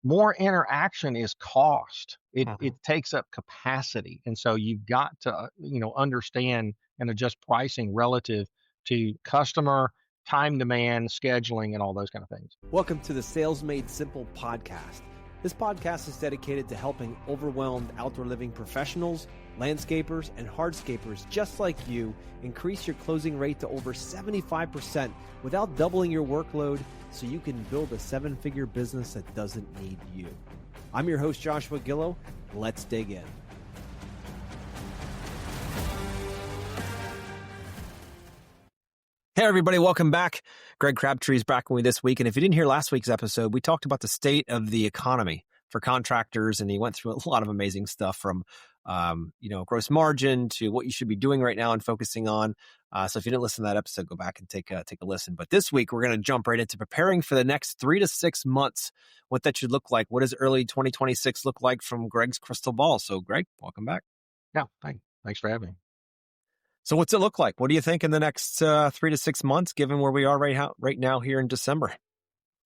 more interaction is cost. Mhm. It takes up capacity. And so you've got to, understand and adjust pricing relative to customer, time demand, scheduling, and all those kind of things. Welcome to the Sales Made Simple podcast. This podcast is dedicated to helping overwhelmed outdoor living professionals, landscapers, and hardscapers just like you increase your closing rate to over 75% without doubling your workload so you can build a seven-figure business that doesn't need you. I'm your host, Joshua Gillow. Let's dig in. Hey, everybody. Welcome back. Greg Crabtree is back with me this week. And if you didn't hear last week's episode, we talked about the state of the economy for contractors. And he went through a lot of amazing stuff from, gross margin to what you should be doing right now and focusing on. So if you didn't listen to that episode, go back and take a listen. But this week, we're going to jump right into preparing for the next 3 to 6 months, what that should look like. What does early 2026 look like from Greg's crystal ball? So, Greg, welcome back. Yeah, thanks for having me. So what's it look like? What do you think in the next 3 to 6 months, given where we are right now here in December?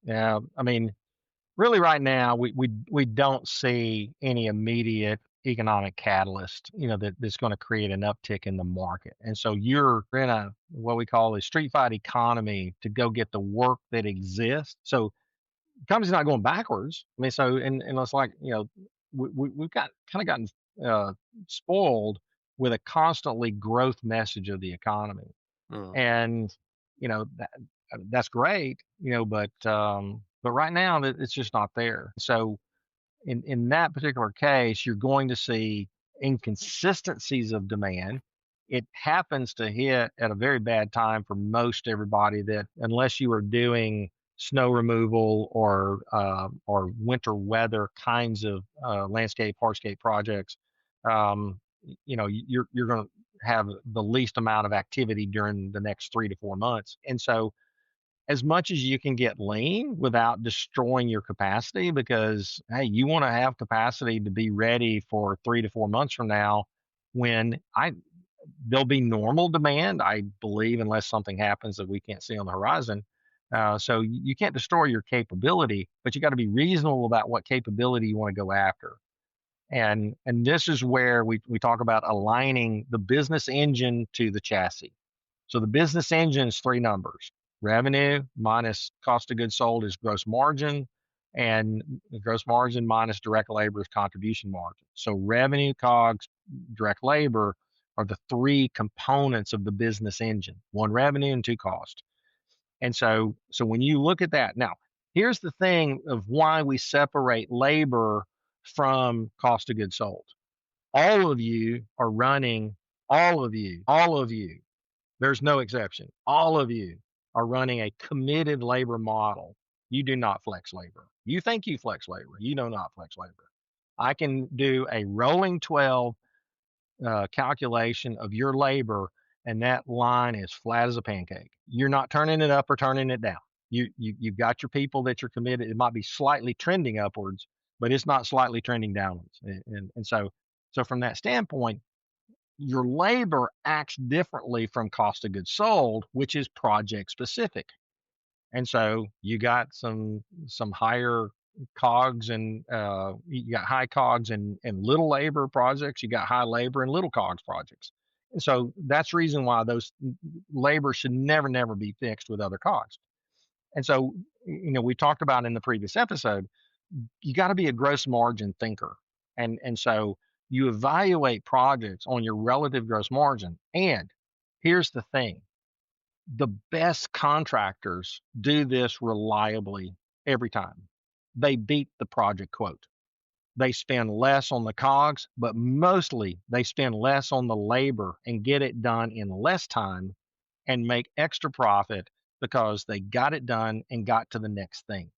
Yeah, I mean, really right now, we don't see any immediate economic catalyst, that's going to create an uptick in the market. And so you're in a what we call a street fight economy to go get the work that exists. So the company's not going backwards. I mean, so and it's like, we've got kind of gotten uh, spoiled with a constantly growth message of the economy. Mm. And that's great, but right now it's just not there. So in that particular case, you're going to see inconsistencies of demand. It happens to hit at a very bad time for most everybody, that unless you are doing snow removal or winter weather kinds of landscape hardscape projects, you're going to have the least amount of activity during the next 3 to 4 months. And so as much as you can get lean without destroying your capacity, because hey, you want to have capacity to be ready for 3 to 4 months from now, when there'll be normal demand, I believe, unless something happens that we can't see on the horizon. So you can't destroy your capability, but you got to be reasonable about what capability you want to go after. And this is where we talk about aligning the business engine to the chassis. So the business engine is 3 numbers. Revenue minus cost of goods sold is gross margin, and gross margin minus direct labor is contribution margin. So revenue, COGS, direct labor are the 3 components of the business engine: 1 revenue and 2 cost. And so when you look at that, now here's the thing of why we separate labor from cost of goods sold. All of you are running, all of you, there's no exception. All of you are running a committed labor model. You do not flex labor. You think you flex labor. You do not flex labor. I can do a rolling 12 calculation of your labor, and that line is flat as a pancake. You're not turning it up or turning it down. You've got your people that you're committed. It might be slightly trending upwards, but it's not slightly trending downwards. And so from that standpoint, your labor acts differently from cost of goods sold, which is project specific. And so you got some higher COGS, and you got high COGS and little labor projects. You got high labor and little COGS projects. And so that's the reason why those labor should never be fixed with other COGS. And so, we talked about in the previous episode, you got to be a gross margin thinker. And so you evaluate projects on your relative gross margin. And here's the thing: the best contractors do this reliably every time. They beat the project quote. They spend less on the COGS, but mostly they spend less on the labor and get it done in less time and make extra profit because they got it done and got to the next thing.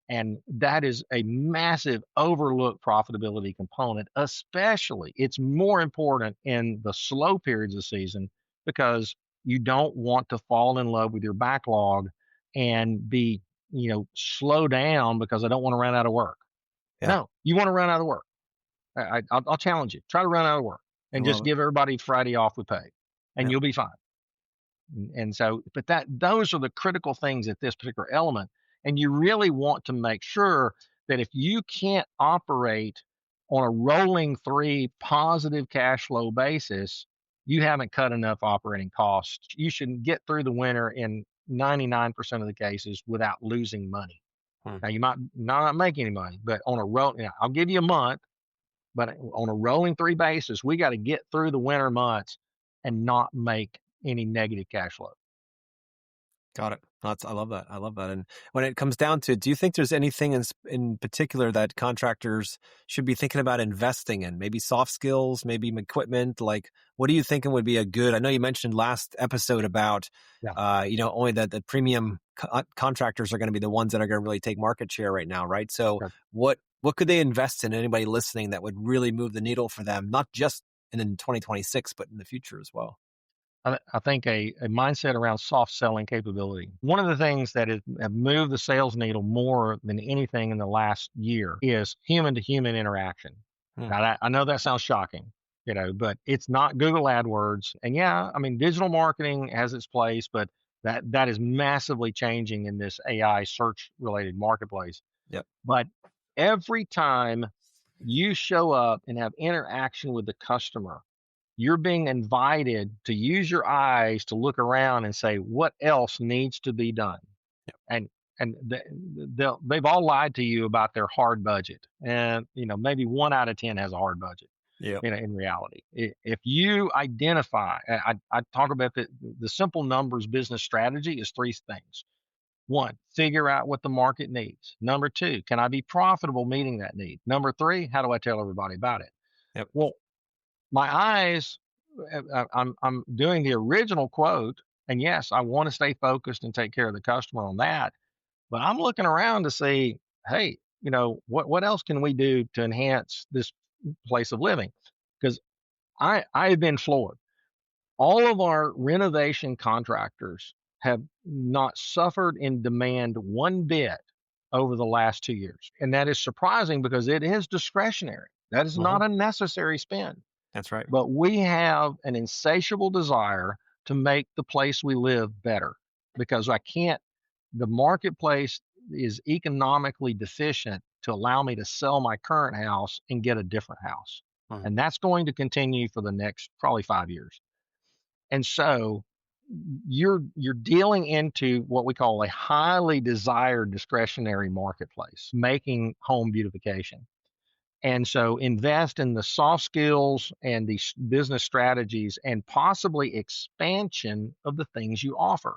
And that is a massive overlooked profitability component. Especially, it's more important in the slow periods of the season, because you don't want to fall in love with your backlog and be, slow down because I don't want to run out of work. Yeah. No, you want to run out of work. I'll challenge you. Try to run out of work and just give everybody Friday off with pay, and you'll be fine. And so, but those are the critical things at this particular element. And you really want to make sure that if you can't operate on a rolling three positive cash flow basis, you haven't cut enough operating costs. You should get through the winter in 99% of the cases without losing money. Hmm. Now you might not make any money, but on a roll, I'll give you a month, but on a rolling three basis, we got to get through the winter months and not make any negative cash flow. Got it. I love that. I love that. And when it comes down to it, do you think there's anything in particular that contractors should be thinking about investing in? Maybe soft skills, maybe equipment. Like, what are you thinking would be a good? I know you mentioned last episode about, Yeah. only that the premium contractors are going to be the ones that are going to really take market share right now, right? So, Sure. what could they invest in? Anybody listening that would really move the needle for them, not just in 2026, but in the future as well? I think a mindset around soft selling capability. One of the things that have moved the sales needle more than anything in the last year is human to human interaction. Hmm. Now, I know that sounds shocking, but it's not Google AdWords. And yeah, I mean, digital marketing has its place, but that is massively changing in this AI search related marketplace. Yep. But every time you show up and have interaction with the customer, you're being invited to use your eyes to look around and say, what else needs to be done? Yep. And they've all lied to you about their hard budget. And, maybe 1 out of 10 has a hard budget. Yep. In reality, if you identify, I talk about the simple numbers business strategy is three things. One, figure out what the market needs. Number two, can I be profitable meeting that need? Number three, how do I tell everybody about it? Yep. Well, my eyes, I'm doing the original quote, and yes, I want to stay focused and take care of the customer on that. But I'm looking around to see, hey, what else can we do to enhance this place of living? Because I've been floored. All of our renovation contractors have not suffered in demand one bit over the last 2 years, and that is surprising because it is discretionary. That is Mhm. not a necessary spend. That's right. But we have an insatiable desire to make the place we live better because the marketplace is economically deficient to allow me to sell my current house and get a different house. Mhm. And that's going to continue for the next probably 5 years. And so you're dealing into what we call a highly desired discretionary marketplace, making home beautification. And so invest in the soft skills and the business strategies and possibly expansion of the things you offer.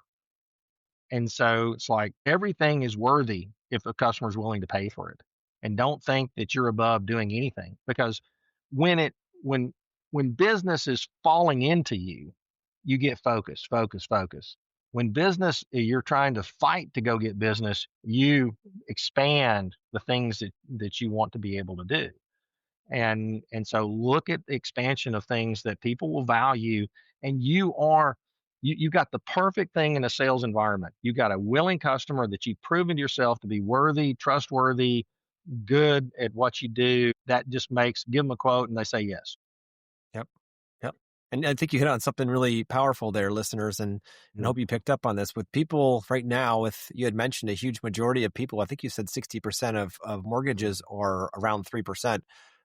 And so it's like everything is worthy if a customer is willing to pay for it. And don't think that you're above doing anything because when it when when business is falling into you, you get focused, focus, focus. When business you're trying to fight to go get business, you expand the things that you want to be able to do. And so look at the expansion of things that people will value, and you got the perfect thing in a sales environment. You got a willing customer that you've proven to yourself to be worthy, trustworthy, good at what you do. That just makes give them a quote and they say yes. Yep. Yep. And I think you hit on something really powerful there, listeners, and Mm, hope you picked up on this. With people right now, you had mentioned a huge majority of people, I think you said 60% of mortgages are around 3%.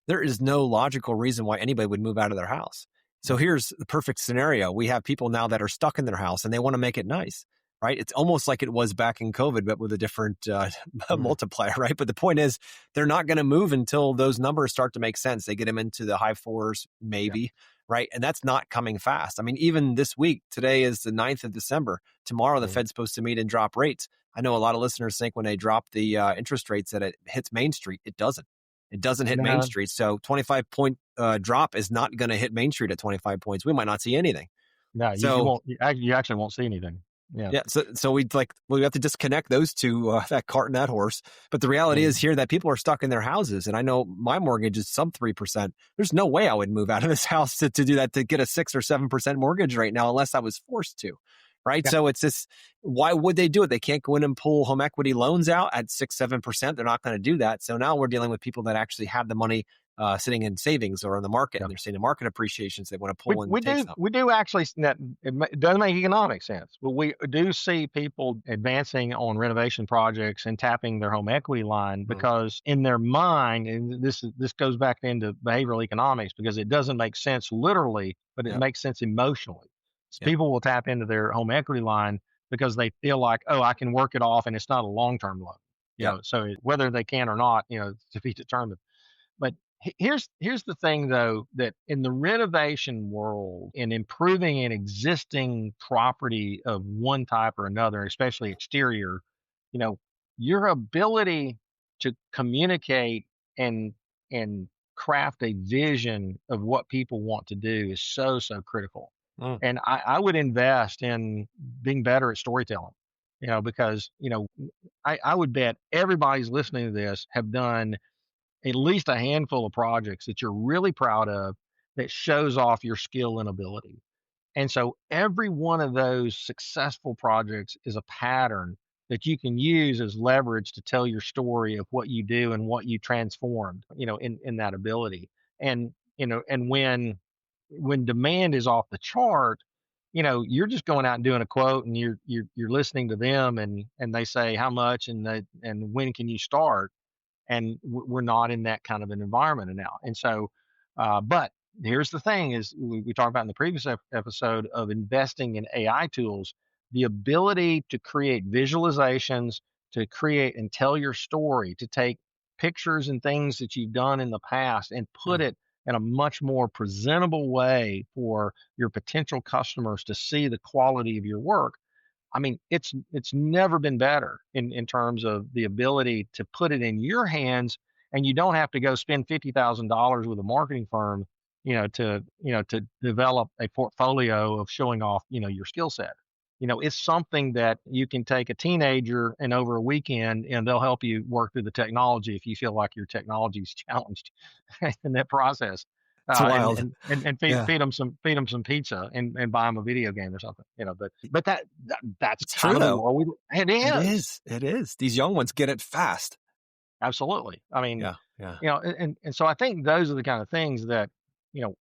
There is no logical reason why anybody would move out of their house. So mm, here's the perfect scenario. We have people now that are stuck in their house and they want to make it nice, right? It's almost like it was back in COVID, but with a different mm, multiplier, right? But the point is, they're not going to move until those numbers start to make sense. They get them into the high fours, yeah. maybe, right? And that's not coming fast. I mean, even this week, today is the 9th of December. Tomorrow, the Mm. Fed's supposed to meet and drop rates. I know a lot of listeners think when they drop the interest rates that it hits Main Street. It doesn't. It doesn't hit Main No, Street. So 25-point drop is not going to hit Main Street at 25 points. We might not see anything. no, you So won't. You actually won't see anything. Yeah. yeah, so we have to disconnect those two, that cart and that horse. But the reality is Mm. here that people are stuck in their houses, and I know my mortgage is sub 3%. There's no way I would move out of this house to do that, to get a 6 or 7% mortgage right now, unless I was forced to, right? Yeah. So it's this, why would they do it? They can't go in and pull home equity loans out at 6, 7%. They're not going to do that. So now we're dealing with people that actually have the money sitting in savings or in the market, Yeah. and they're seeing the market appreciations. They want to We pull and we take do some. we do actually it does make economic sense, but we do see people advancing on renovation projects and tapping their home equity line Mm, because in their mind, and this goes back into behavioral economics because it doesn't make sense literally, but it yep, makes sense emotionally. So yep, people will tap into their home equity line because they feel like, oh, I can work it off and it's not a long-term loan. yep. So whether they can or not, to be determined. But here's the thing though, that in the renovation world, in improving an existing property of one type or another, especially exterior, you know, your ability to communicate and and craft a vision of what people want to do is so critical. Mm, And I would invest in being better at storytelling, because I would bet everybody's listening to this have done at least a handful of projects that you're really proud of that shows off your skill and ability. And so every one of those successful projects is a pattern that you can use as leverage to tell your story of what you do and what you transformed, in that ability. And when demand is off the chart, you're just going out and doing a quote and you're listening to them and they say how much and when can you start, and we're not in that kind of an environment now. And so, but here's the thing: is we talked about in the previous episode of investing in AI tools, the ability to create visualizations, to create and tell your story, to take pictures and things that you've done in the past and put mm, it in a much more presentable way for your potential customers to see the quality of your work. I mean, it's never been better in terms of the ability to put it in your hands, and you don't have to go spend $50,000 with a marketing firm, to develop a portfolio of showing off, your skill set. It's something that you can take a teenager and over a weekend, and they'll help you work through the technology if you feel like your technology is challenged in that process. it's And, wild. and and Yeah, feed them some pizza and buy them a video game or something. But that's it's kind true of the though. world it It is. is. It is. These young ones get it fast. Absolutely. I mean, Yeah, yeah. and so I think those are the kind of things that,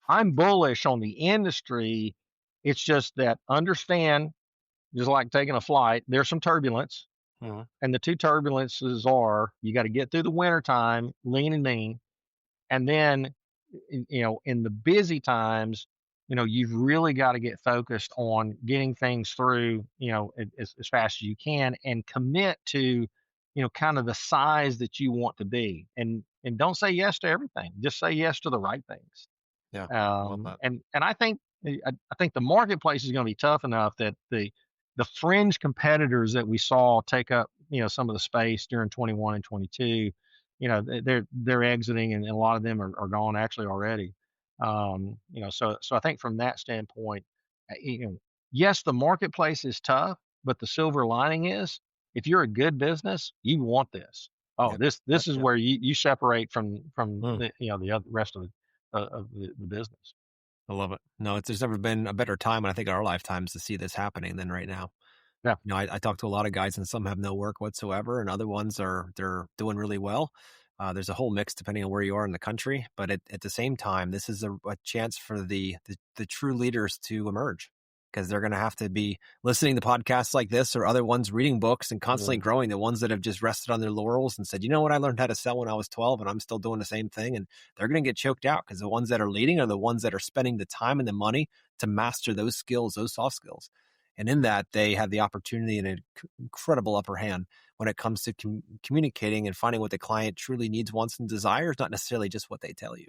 I'm bullish on the industry. It's just that understand, just like taking a flight, there's some turbulence. Mhm, And the two turbulences are you got to get through the winter time, lean and mean. And then, in the busy times, you've really got to get focused on getting things through, as fast as you can and commit to, kind of the size that you want to be. And don't say yes to everything. Just say yes to the right things. yeah, I love that. And I think the marketplace is going to be tough enough that the fringe competitors that we saw take up, some of the space during 21 and 22, they're exiting, and a lot of them are gone actually already. So I think from that standpoint, yes, the marketplace is tough, but the silver lining is if you're a good business, you want this. Oh, Yep, yep, this is yep. where you separate from Mm, the other rest of the business. I love it. No, there's never been a better time, and I think in our lifetimes to see this happening than right now. Yeah. I talk to a lot of guys, and some have no work whatsoever, and other ones they're doing really well. There's a whole mix depending on where you are in the country, but at the same time, this is a chance for the true leaders to emerge because they're going to have to be listening to podcasts like this or other ones, reading books, and constantly Yeah. growing. The ones that have just rested on their laurels and said, "You know what? I learned how to sell when I was 12, and I'm still doing the same thing." And they're going to get choked out because the ones that are leading are the ones that are spending the time and the money to master those skills, those soft skills. And in that, they have the opportunity and an incredible upper hand when it comes to communicating and finding what the client truly needs, wants, and desires, not necessarily just what they tell you.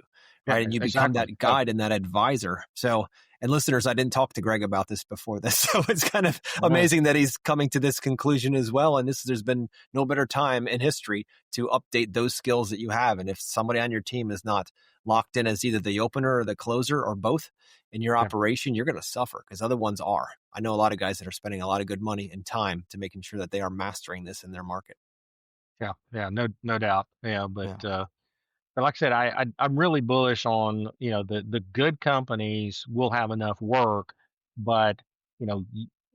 Yeah, Right. And you become exactly. that Yeah. guide and that advisor. So, and listeners, I didn't talk to Greg about this before this. So it's kind of Yeah. amazing that he's coming to this conclusion as well. And there's been no better time in history to update those skills that you have. And if somebody on your team is not locked in as either the opener or the closer or both in your Yeah. operation, you're going to suffer because other ones are. I know a lot of guys that are spending a lot of good money and time to making sure that they are mastering this in their market. Yeah. Yeah. No doubt. Yeah. Yeah. But like I said, I'm really bullish on, the good companies will have enough work, but you know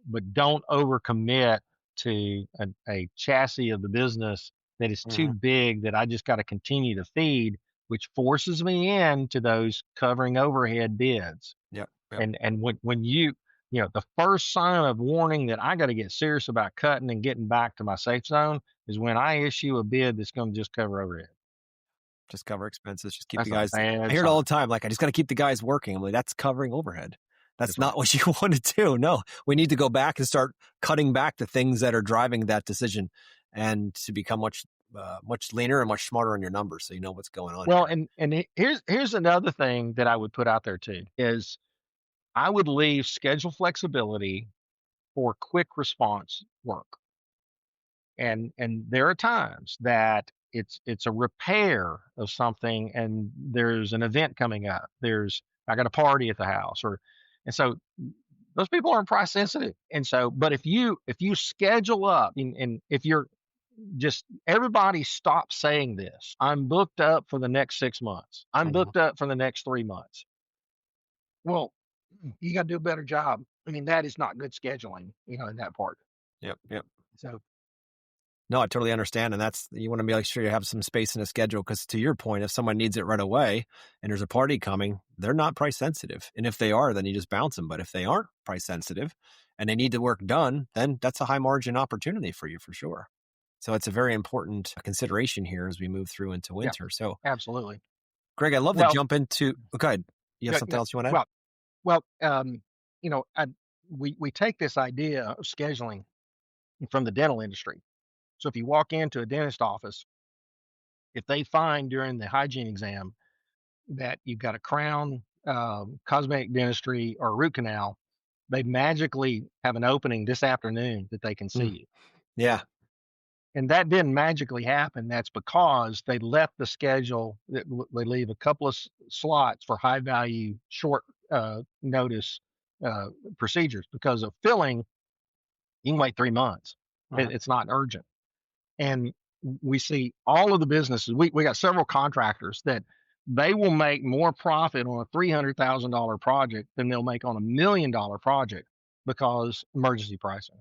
but don't overcommit to a chassis of the business that is too Mhm. big that I just got to continue to feed, which forces me into those covering overhead bids. Yep. Yep. And when the first sign of warning that I got to get serious about cutting and getting back to my safe zone is when I issue a bid that's going to just cover overhead. Just cover expenses. Just keep the That's a guys. I bad hear it all sign. the time. Like, I just got to keep the guys working. I'm like, that's covering overhead. That's That's right. not what you want to do. No, we need to go back and start cutting back the things that are driving that decision, and to become much leaner and much smarter on your numbers, so you know what's going on Well, here. and here's another thing that I would put out there too is I would leave schedule flexibility for quick response work. And there are times that it's a repair of something and there's an event coming up. I got a party at the house and so those people aren't price sensitive. And so, but if you schedule up and if you're just everybody stop saying this. I'm booked up for the next 6 months. I'm Mhm. booked up for the next 3 months. Well, you got to do a better job. I mean, that is not good scheduling, in that part. Yep. Yep. So, No, I totally understand, and that's you want to make sure you have some space in a schedule because, to your point, if someone needs it right away and there's a party coming, they're not price sensitive, and if they are, then you just bounce them. But if they aren't price sensitive and they need the work done, then that's a high margin opportunity for you for sure. So it's a very important consideration here as we move through into yeah, winter. So, absolutely. Greg, I'd love to Well, jump into. Oh, go ahead. You have yeah, something yeah, else you want to add? well, well, we take this idea of scheduling from the dental industry. So if you walk into a dentist office, if they find during the hygiene exam that you've got a crown, cosmetic dentistry, or root canal, they magically have an opening this afternoon that they can see Mm, you. yeah. And that didn't magically happen. That's because they left the schedule. They leave a couple of slots for high value, short notice uh, procedures because of filling. You can wait 3 months. Mhm. It's not urgent. And we see all of the businesses. We got several contractors that they will make more profit on a $300,000 project than they'll make on $1 million project because emergency pricing.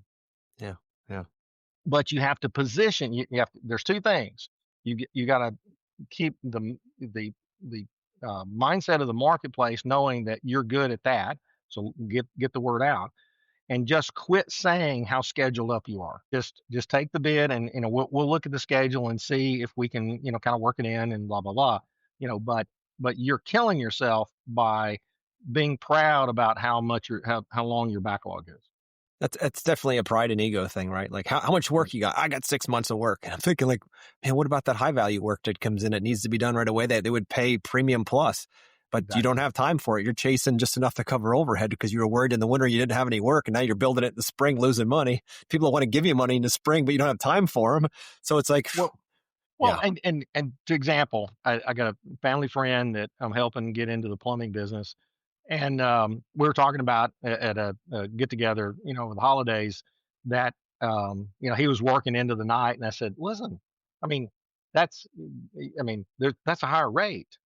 Yeah. Yeah. But you have to position. There's two things. You got to keep the mindset of the marketplace, knowing that you're good at that. So get the word out, and just quit saying how scheduled up you are. Just take the bid, and we'll look at the schedule and see if we can kind of work it in and blah blah blah. But you're killing yourself by being proud about how long your backlog is. That's definitely a pride and ego thing, right? Like, how much work you got? I got 6 months of work. And I'm thinking, like, man, what about that high value work that comes in? It needs to be done right away. They would pay premium plus, but you don't Exactly. have time for it. You're chasing just enough to cover overhead because you were worried in the winter you didn't have any work, and now you're building it in the spring, losing money. People want to give you money in the spring, but you don't have time for them. So it's like, Well, Well, yeah. and to example, I got a family friend that I'm helping get into the plumbing business, and we were talking about at a get together, over the holidays, that he was working into the night, and I said, listen, I mean, that's, that's a higher rate.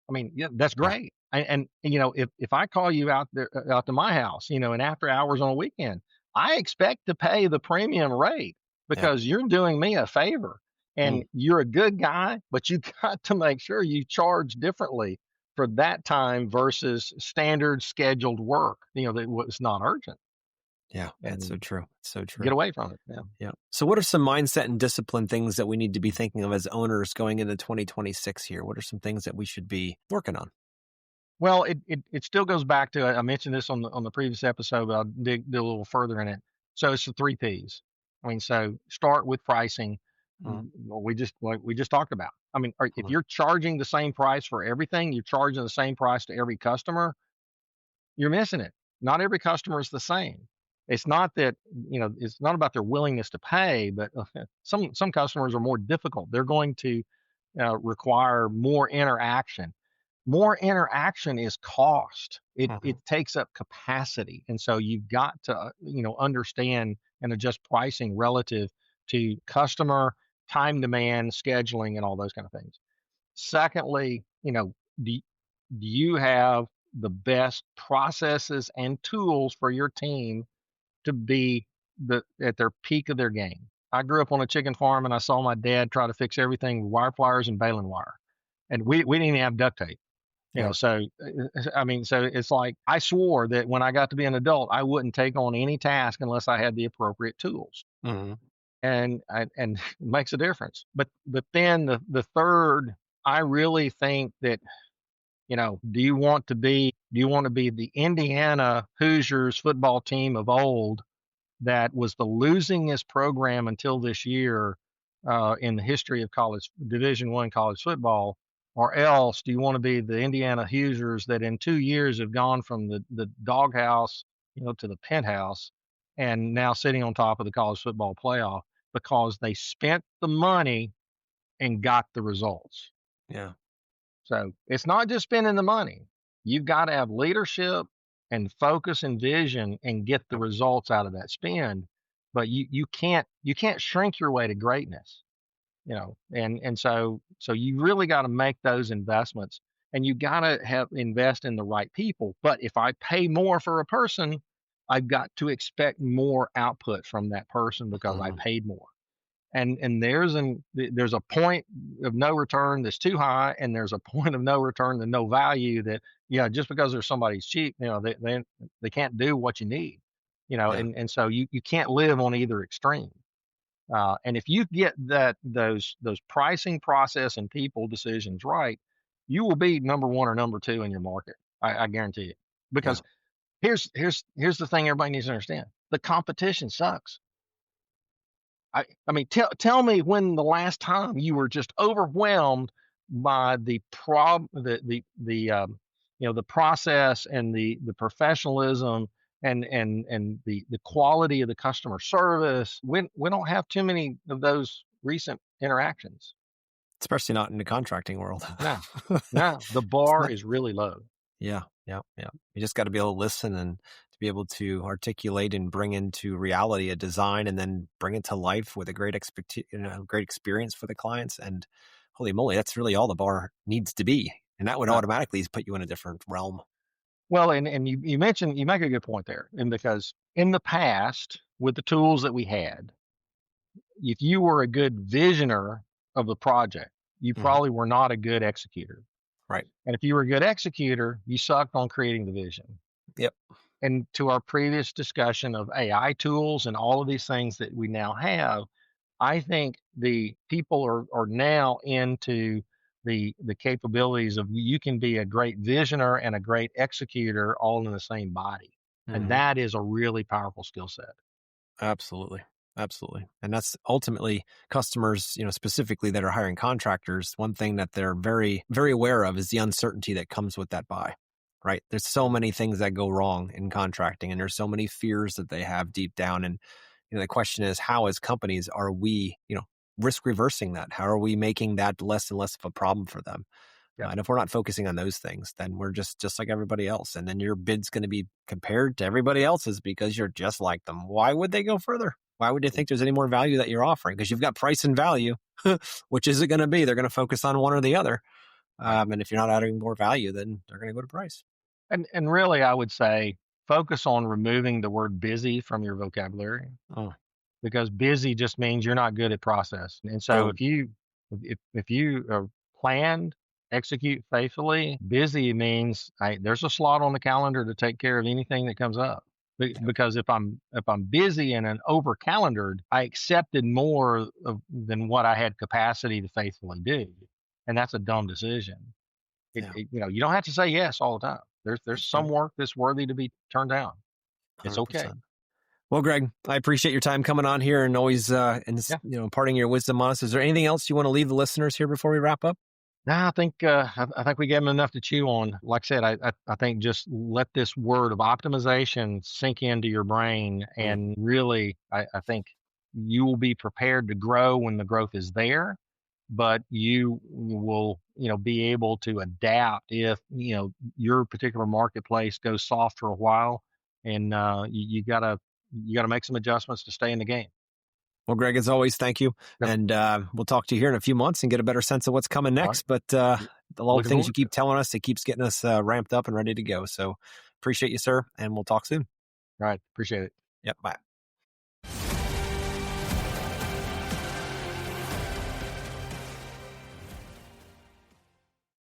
I mean, yeah, that's Yeah. great. And if I call you out there out to my house, and after hours on a weekend, I expect to pay the premium rate Yeah. because you're doing me a favor Mm, and you're a good guy, but you got to make sure you charge differently for that time versus standard scheduled work, that was not urgent, yeah. That's so and true. It's so true. get away from it. Yeah. Yeah. So, what are some mindset and discipline things that we need to be thinking of as owners going into 2026 here? What are some things that we should be working on? Well, it still goes back to I mentioned this on the previous episode, but I'll dig a little further in it. So it's the three P's. I mean, so start with pricing. Mhm, Well, we just talked about. I mean, if mhm. you're charging the same price for everything, you're charging the same price to every customer, you're missing it. Not every customer is the same. It's not that, it's not about their willingness to pay, but some customers are more difficult. They're going to require more interaction. More interaction is cost. It Mhm. takes up capacity, and so you've got to understand and adjust pricing relative to customer time demand, scheduling, and all those kind of things. Secondly, do, do you have the best processes and tools for your team to be at their peak of their game. I grew up on a chicken farm, and I saw my dad try to fix everything with wire pliers and baling wire, and we didn't even have duct tape. Yeah. So I mean, so it's like I swore that when I got to be an adult, I wouldn't take on any task unless I had the appropriate tools, Hmm. and it makes a difference. But then the third, I really think that do you want to be the Indiana Hoosiers football team of old that was the losingest program until this year in the history of college Division I college football, or else do you want to be the Indiana Hoosiers that in 2 years have gone from the doghouse, to the penthouse, and now sitting on top of the college football playoff because they spent the money and got the results. Yeah. So it's not just spending the money. You've got to have leadership and focus and vision and get the Yep. results out of that spend. But you can't shrink your way to greatness, and so you really got to make those investments, and you got to have invest in the right people. But if I pay more for a person, I've got to expect more output from that person because I Hmm. paid more. And there's a point of no return that's too high, and there's a point of no return and no value that, just because there's somebody's cheap, they can't do what you need, Yeah. and so you can't live on either extreme. And if you get those pricing process and people decisions right, you will be number one or number two in your market. I guarantee it. Yeah. Because here's the thing everybody needs to understand: the competition sucks. I mean, tell me when the last time you were just overwhelmed by the process and the professionalism and the quality of the customer service. We don't have too many of those recent interactions. Especially not in the contracting world. No, no, the It's bar not. is really low. Yeah, yeah, yeah. You just got to be able to listen and to be able to articulate and bring into reality a design and then bring it to life with a great experience for the clients. And holy moly, that's really all the bar needs to be. And that would Uh, automatically put you in a different realm. well, and you make a good point there, and because in the past with the tools that we had, if you were a good visioner of the project, you Hmm. probably were not a good executor. Right. And if you were a good executor, you sucked on creating the vision. Yep. And to our previous discussion of AI tools and all of these things that we now have, I think the people are now into the capabilities of you can be a great visioner and a great executor all in the same body. And Hmm. that is a really powerful skill set. Absolutely. Absolutely. And that's ultimately customers, specifically that are hiring contractors. One thing that they're very, very aware of is the uncertainty that comes with that buy, right? There's so many things that go wrong in contracting and there's so many fears that they have deep down. And, the question is, how as companies are we, risk reversing that? How are we making that less and less of a problem for them? Yeah. And if we're not focusing on those things, then we're just like everybody else. And then your bid's going to be compared to everybody else's because you're just like them. Why would they go further? Why would they think there's any more value that you're offering? Because you've got price and value. Which is it going to be? They're going to focus on one or the other. Right. And if you're not adding more value, then they're going to go to price. And really, I would say focus on removing the word busy from your vocabulary, Oh, because busy just means you're not good at process. And so good. if you planned, execute faithfully, busy means there's a slot on the calendar to take care of anything that comes up. Yeah. Because if I'm busy and an over calendared, I accepted more than what I had capacity to faithfully do, and that's a dumb decision. Yeah. You don't have to say yes all the time. There's That's some right. work that's worthy to be turned down. It's okay. 100%. Well, Greg, I appreciate your time coming on here and always Yeah. imparting your wisdom on us. Is there anything else you want to leave the listeners here before we wrap up? No, I think we gave them enough to chew on. Like I said, I think just let this word of optimization sink into your brain, Mm, and really, I think you will be prepared to grow when the growth is there, but you will be able to adapt if your particular marketplace goes soft for a while, and you gotta make some adjustments to stay in the game. Well, Greg, as always, thank you. Yep. And we'll talk to you here in a few months and get a better sense of what's coming All right. next. But all the Looking things you forward to keep it. telling us, it keeps getting us ramped up and ready to go. So appreciate you, sir. And we'll talk soon. All right. Appreciate it. Yep. Bye.